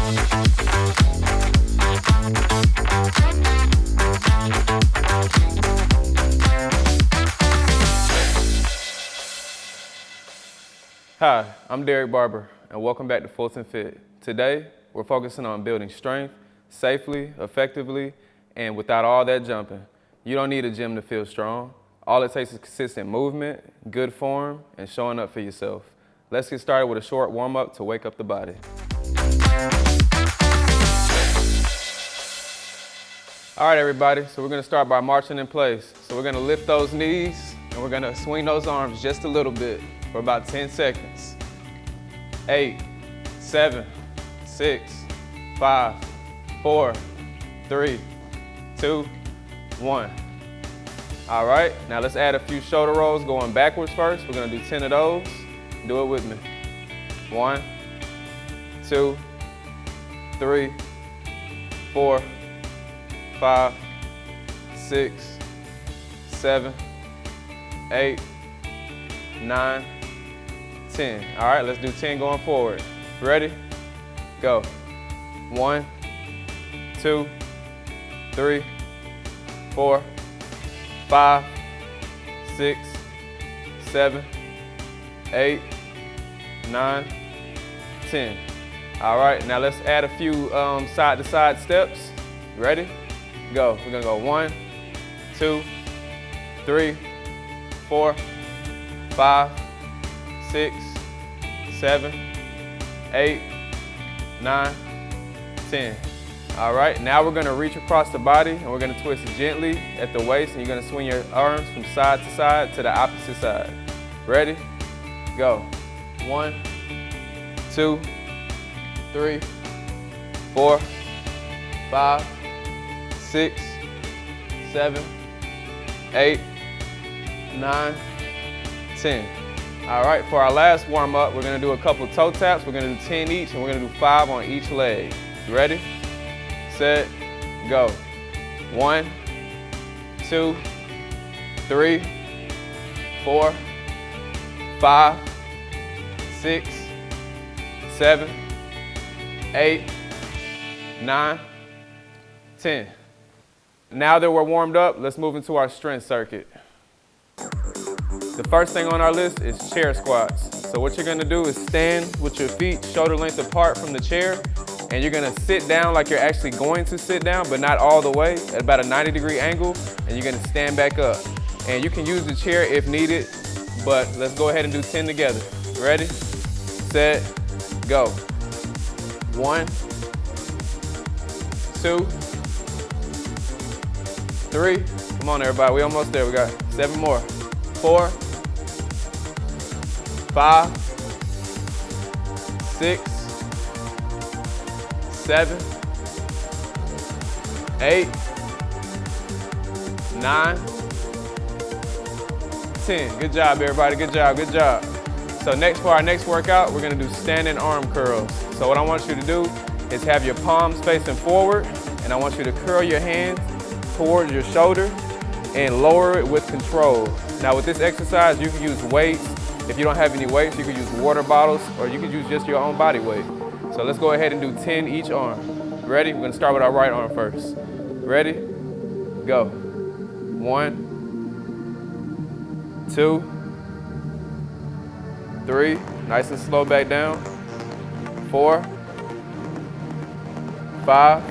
Hi, I'm Derrick Barber, and welcome back to Fulton Fit. Today, we're focusing on building strength safely, effectively, and without all that jumping. You don't need a gym to feel strong. All it takes is consistent movement, good form, and showing up for yourself. Let's get started with a short warm-up to wake up the body. All right, everybody, so we're gonna start by marching in place. So we're gonna lift those knees, and we're gonna swing those arms just a little bit for about 10 seconds. 8, 7, 6, 5, 4, 3, 2, 1. All right, now let's add a few shoulder rolls going backwards first. We're gonna do 10 of those. Do it with me. 1, 2, 3, 4, 5, 6, 7, 8, 9, 10. All right, let's do 10 going forward. Ready? Go. 1, 2, 3, 4, 5, 6, 7, 8, 9, 10. All right, now let's add a few side-to-side steps. Ready? Go. We're gonna go 1, 2, 3, 4, 5, 6, 7, 8, 9, 10. All right, now we're gonna reach across the body and we're gonna twist gently at the waist, and you're gonna swing your arms from side to side to the opposite side. Ready? Go. 1, 2, 3, 4, 5, 6, 7, 8, 9, 10. All right, for our last warm up, we're gonna do a couple toe taps. We're gonna do 10 each, and we're gonna do 5 on each leg. You ready? Set, go. 1, 2, 3, 4, 5, 6, 7, 8, 9, 10. Now that we're warmed up, let's move into our strength circuit. The first thing on our list is chair squats. So what you're gonna do is stand with your feet shoulder length apart from the chair, and you're gonna sit down like you're actually going to sit down, but not all the way, at about a 90-degree angle, and you're gonna stand back up. And you can use the chair if needed, but let's go ahead and do 10 together. Ready, set, go. 1, 2, 3, come on everybody, we almost there, we got 7 more. 4, 5, 6, 7, 8, 9, 10. Good job, everybody, good job, good job. So next, for our next workout, we're gonna do standing arm curls. So what I want you to do is have your palms facing forward, and I want you to curl your hands towards your shoulder and lower it with control. Now with this exercise, you can use weights. If you don't have any weights, you can use water bottles, or you can use just your own body weight. So let's go ahead and do 10 each arm. Ready? We're gonna start with our right arm first. Ready? Go. 1, 2, 3, nice and slow back down. 4, 5,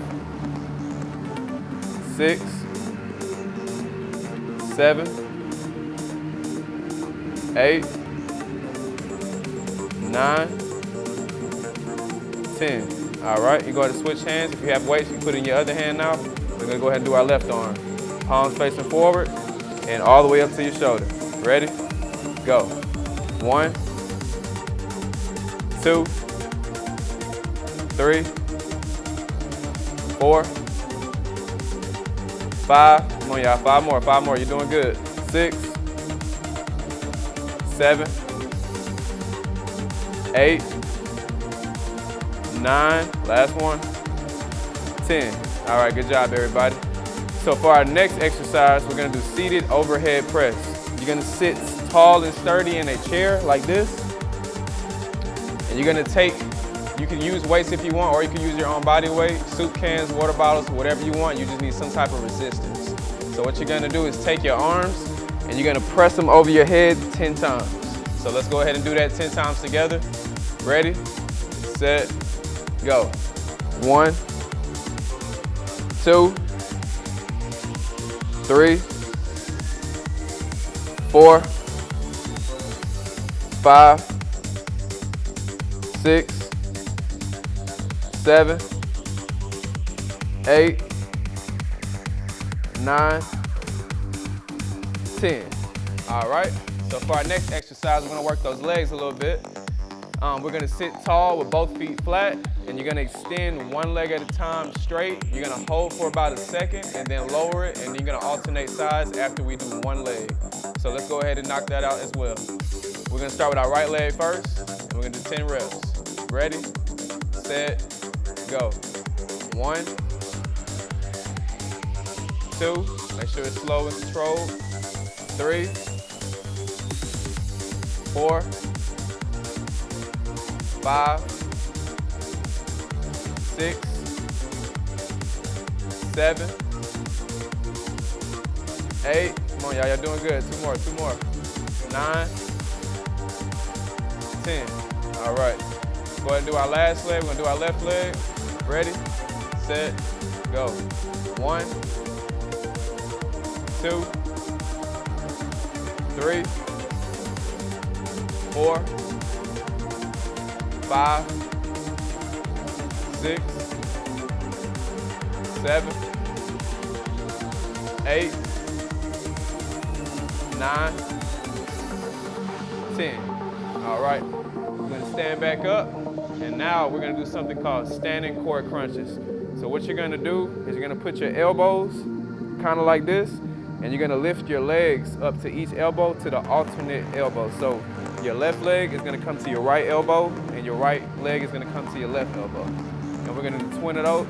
6, 7, 8, 9, 10. All right, you're going to switch hands. If you have weights, you put in your other hand now. We're gonna go ahead and do our left arm. Palms facing forward and all the way up to your shoulder. Ready? Go. 1, 2, 3, 4, 5. Come on, y'all. 5 more. 5 more. You're doing good. 6, 7, 8, 9. Last one. 10. All right. Good job, everybody. So for our next exercise, we're gonna do seated overhead press. You're gonna sit tall and sturdy in a chair like this, and you're gonna take You can use weights if you want, or you can use your own body weight, soup cans, water bottles, whatever you want. You just need some type of resistance. So what you're gonna do is take your arms and you're gonna press them over your head 10 times. So let's go ahead and do that 10 times together. Ready, set, go. 1, 2, 3, 4, 5, 6, 7, 8, 9, 10. All right, so for our next exercise, we're gonna work those legs a little bit. We're gonna sit tall with both feet flat, and you're gonna extend one leg at a time straight. You're gonna hold for about a second and then lower it, and you're gonna alternate sides after we do one leg. So let's go ahead and knock that out as well. We're gonna start with our right leg first, and we're gonna do 10 reps. Ready, set, go. 1, 2, make sure it's slow and controlled. 3, 4, 5, 6, 7, 8. Come on, y'all doing good. Two more. 9, 10. All right. Go ahead and do our last leg. We're gonna do our left leg. Ready, set, go. 1, 2, 3, 4, 5, 6, 7, 8, 9, 10. All right, we're gonna stand back up, and now we're gonna do something called standing core crunches. So what you're gonna do is you're gonna put your elbows kind of like this, and you're gonna lift your legs up to each elbow to the alternate elbow. So your left leg is gonna come to your right elbow, and your right leg is gonna come to your left elbow. And we're gonna do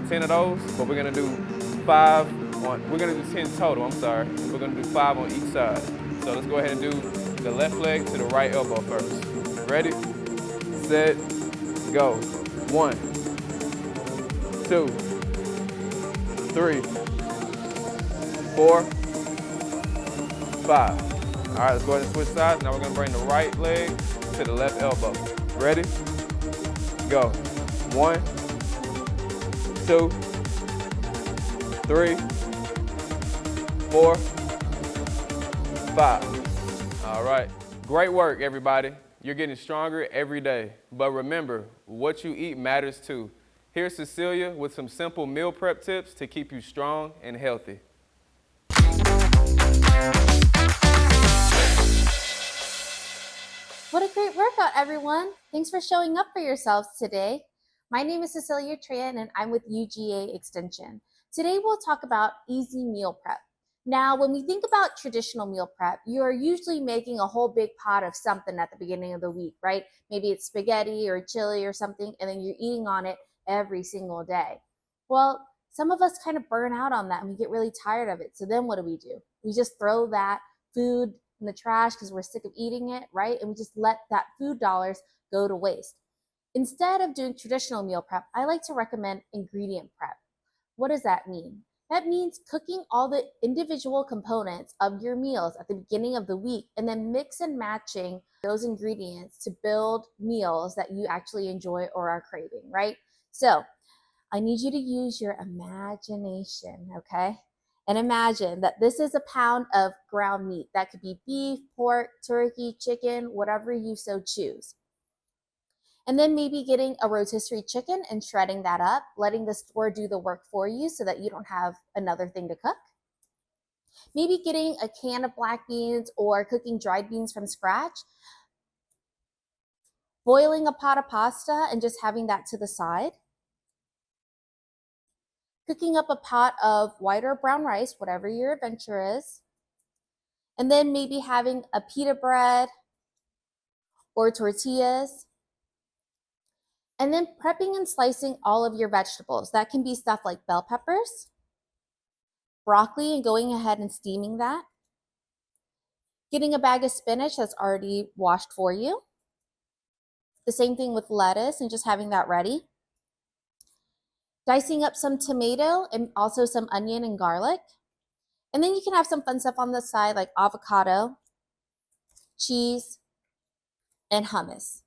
10 of those, but we're gonna do 5 on, we're gonna do 10 total, I'm sorry. We're gonna do 5 on each side. So let's go ahead and do the left leg to the right elbow first. Ready, set, go. 1, 2, 3, 4, 5. All right, let's go ahead and switch sides. Now we're gonna bring the right leg to the left elbow. Ready? Go. 1, 2, 3, 4, 5. All right, great work, everybody. You're getting stronger every day. But remember, what you eat matters too. Here's Cecilia with some simple meal prep tips to keep you strong and healthy. What a great workout, everyone. Thanks for showing up for yourselves today. My name is Cecilia Tran, and I'm with UGA Extension. Today, we'll talk about easy meal prep. Now, when we think about traditional meal prep, you are usually making a whole big pot of something at the beginning of the week, right? Maybe it's spaghetti or chili or something, and then you're eating on it every single day. Well, some of us kind of burn out on that and we get really tired of it. So then what do? We just throw that food in the trash because we're sick of eating it, right? And we just let that food dollars go to waste. Instead of doing traditional meal prep, I like to recommend ingredient prep. What does that mean? That means cooking all the individual components of your meals at the beginning of the week and then mix and matching those ingredients to build meals that you actually enjoy or are craving, right? So I need you to use your imagination, okay? And imagine that this is a pound of ground meat. That could be beef, pork, turkey, chicken, whatever you so choose. And then maybe getting a rotisserie chicken and shredding that up, letting the store do the work for you so that you don't have another thing to cook. Maybe getting a can of black beans or cooking dried beans from scratch. Boiling a pot of pasta and just having that to the side. Cooking up a pot of white or brown rice, whatever your adventure is. And then maybe having a pita bread or tortillas. And then prepping and slicing all of your vegetables. That can be stuff like bell peppers, broccoli, and going ahead and steaming that. Getting a bag of spinach that's already washed for you. The same thing with lettuce and just having that ready. Dicing up some tomato and also some onion and garlic. And then you can have some fun stuff on the side like avocado, cheese, and hummus.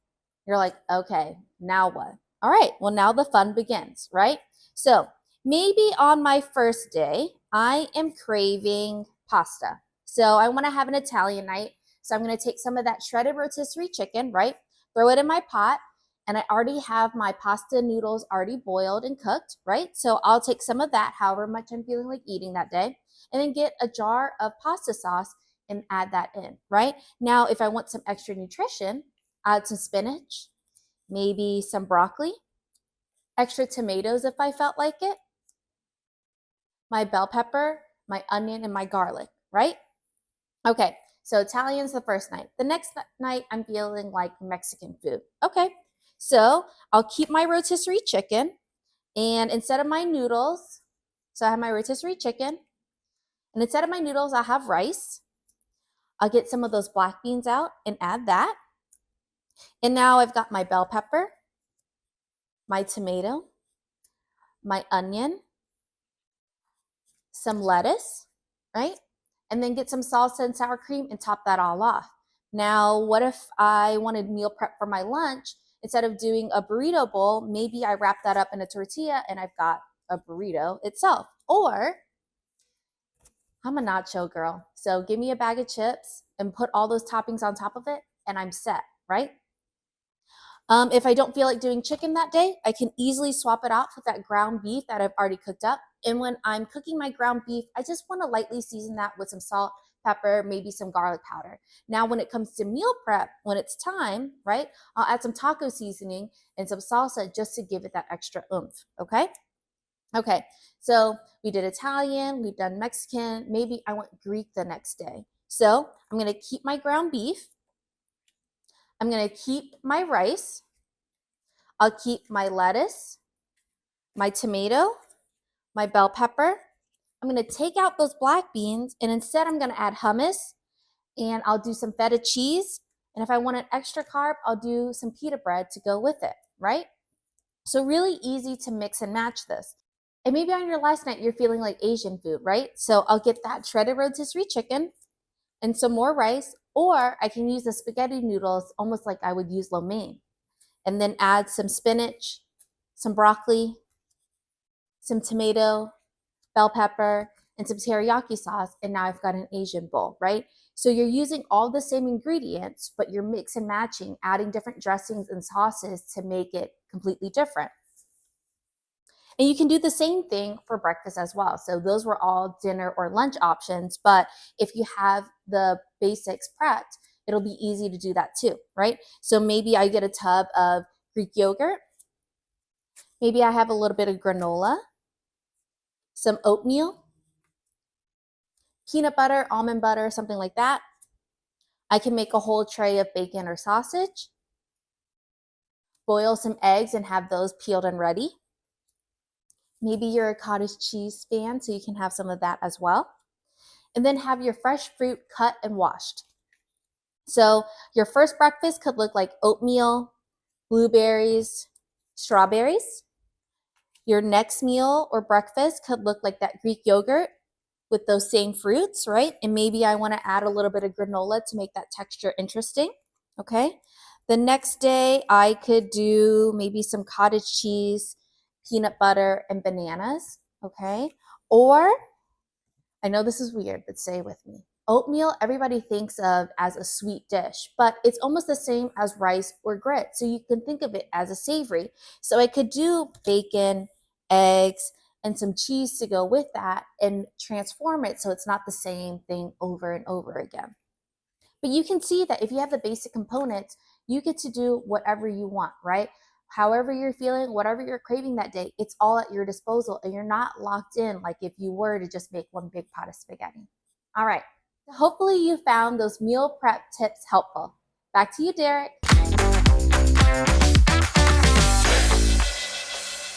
You're like, okay, now what? All right, well, now the fun begins, right? So maybe on my first day, I am craving pasta. So I want to have an Italian night. So I'm going to take some of that shredded rotisserie chicken, right? Throw it in my pot. And I already have my pasta noodles already boiled and cooked, right? So I'll take some of that, however much I'm feeling like eating that day, and then get a jar of pasta sauce and add that in, right? Now, if I want some extra nutrition, add some spinach, maybe some broccoli, extra tomatoes if I felt like it, my bell pepper, my onion, and my garlic, right? Okay, so Italian's the first night. The next night, I'm feeling like Mexican food. Okay, so I'll keep my rotisserie chicken, and instead of my noodles, so I have my rotisserie chicken, and instead of my noodles, I have rice. I'll get some of those black beans out and add that. And now I've got my bell pepper, my tomato, my onion, some lettuce, right? And then get some salsa and sour cream and top that all off. Now, what if I wanted meal prep for my lunch? Instead of doing a burrito bowl, maybe I wrap that up in a tortilla and I've got a burrito itself. Or I'm a nacho girl. So give me a bag of chips and put all those toppings on top of it and I'm set, right? If I don't feel like doing chicken that day, I can easily swap it out with that ground beef that I've already cooked up. And when I'm cooking my ground beef, I just want to lightly season that with some salt, pepper, maybe some garlic powder. Now, when it comes to meal prep, when it's time, right, I'll add some taco seasoning and some salsa just to give it that extra oomph, okay? Okay, so we did Italian, we've done Mexican, maybe I want Greek the next day. So I'm gonna keep my ground beef. I'm gonna keep my rice. I'll keep my lettuce, my tomato, my bell pepper. I'm gonna take out those black beans and instead I'm gonna add hummus and I'll do some feta cheese. And if I want an extra carb, I'll do some pita bread to go with it, right? So really easy to mix and match this. And maybe on your last night, you're feeling like Asian food, right? So I'll get that shredded rotisserie chicken and some more rice, or I can use the spaghetti noodles almost like I would use lo mein. And then add some spinach, some broccoli, some tomato, bell pepper, and some teriyaki sauce. And now I've got an Asian bowl, right? So you're using all the same ingredients, but you're mix and matching, adding different dressings and sauces to make it completely different. And you can do the same thing for breakfast as well. So those were all dinner or lunch options. But if you have the basics prepped, it'll be easy to do that too, right? So maybe I get a tub of Greek yogurt. Maybe I have a little bit of granola, some oatmeal, peanut butter, almond butter, something like that. I can make a whole tray of bacon or sausage, boil some eggs and have those peeled and ready. Maybe you're a cottage cheese fan, so you can have some of that as well. And then have your fresh fruit cut and washed. So your first breakfast could look like oatmeal, blueberries, strawberries. Your next meal or breakfast could look like that Greek yogurt with those same fruits, right? And maybe I want to add a little bit of granola to make that texture interesting, okay? The next day, I could do maybe some cottage cheese, peanut butter, and bananas, okay? Or, I know this is weird, but say with me. Oatmeal, everybody thinks of as a sweet dish, but it's almost the same as rice or grit. So you can think of it as a savory. So I could do bacon, eggs, and some cheese to go with that and transform it so it's not the same thing over and over again. But you can see that if you have the basic components, you get to do whatever you want, right? However you're feeling, whatever you're craving that day, it's all at your disposal and you're not locked in like if you were to just make one big pot of spaghetti. All right. Hopefully you found those meal prep tips helpful. Back to you, Derrick.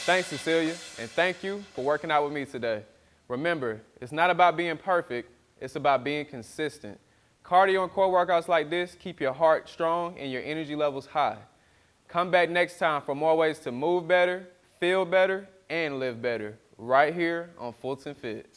Thanks, Cecilia, and thank you for working out with me today. Remember, it's not about being perfect, it's about being consistent. Cardio and core workouts like this keep your heart strong and your energy levels high. Come back next time for more ways to move better, feel better, and live better, right here on Fulton Fit.